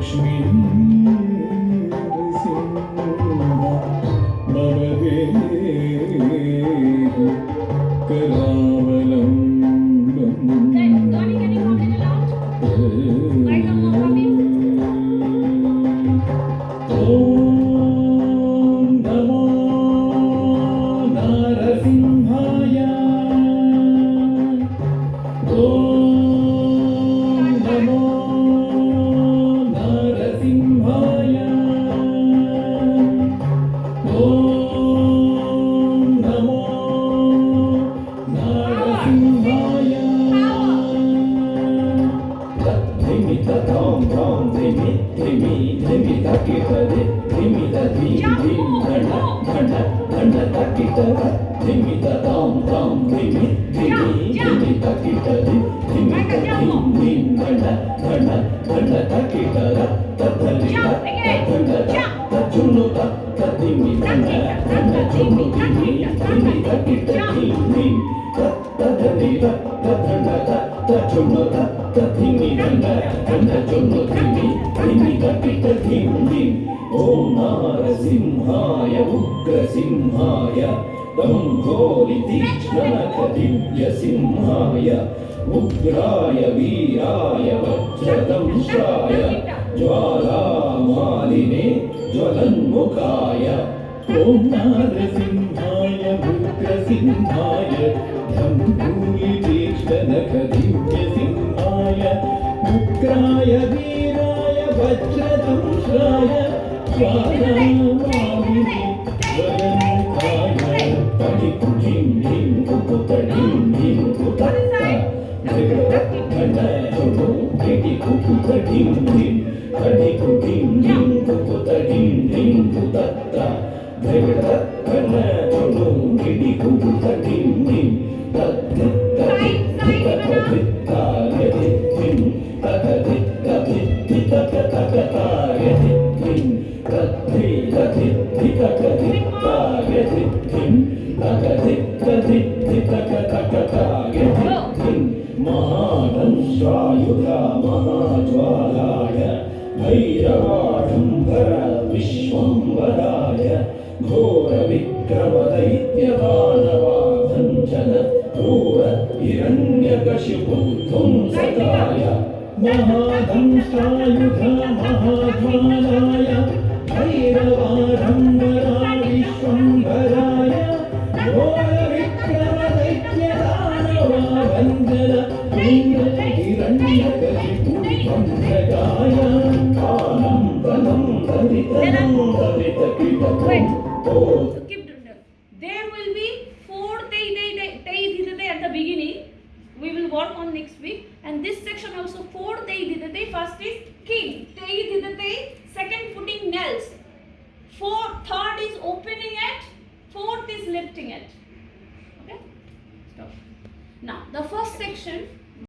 ಲಕ್ಷ್ಮೀ ಓಂ ನಾರಸಿಂಹಾಯ ಉಗ್ರಸಿಂಹಾಯ ದಂಭೋಲಿ ತೀಕ್ಷ್ಣನಖ ದಿವ್ಯ ಸಿಂಹಾಯ ಉಗ್ರಾಯ ವೀರಾಯ ವಜ್ರದಂಶ್ರಾಯ ಜ್ವಾಲಾಮಾಲಿನೇ ಜ್ವಲನ್ಮುಖಾಯ ಓಂ ನಾರಸಿಂಹಾಯ ಉಗ್ರಸಿಂಹಾಯ ದಂಭೋಲಿ ತೀಕ್ಷ್ಣನಖ ದಿವ್ಯ ಸಿಂಹಾಯ ಉಗ್ರಾಯ ವೀರಾಯ ವಜ್ರದಂಶ್ರಾಯ ಜ್ವಾಲಾಮಾಲಿನೇ ಜ್ವಲನ್ಮುಖಾಯ ತಡಿಕು ಢಿಂ ಢಿಂ ಕುಕುತ ಢಿಂ ಢಿಂ ಕುತತ್ತ ಘಟ ಚೊಡು ಗಿಡಿ ಕುಕುತ ಢಿಂ ಢಿಂ ತಡಿಕು ಢಿಂ ಢಿಂ ಕುಕುತ ಢಿಂ ಢಿಂ ಕುತತ್ತ ಘಟ ಚೊಡು ಗಿಡಿ ಕುಕುತ ಢಿಂ ಢಿಂ महादंश्रायुध महाज्वालाय भैरवाडम्बर विश्वम्भराय घोरविक्रमदैत्यदानवाभञ्जन क्रूर हिरण्यकशिपुध्वंसकाय महादंश्रायुध महाज्वालाय भैरवाडम्बर विश्वम्भराय घोरविक्रमदैत्यदानवाभञ्जन There will be 4 Tei Didate at the beginning. We will work on next week. And this section also 4 Tei Didate. First is king. Tei Didate. Second putting nails. Third is opening it. Fourth is lifting it. Okay? Stop. Now the first section.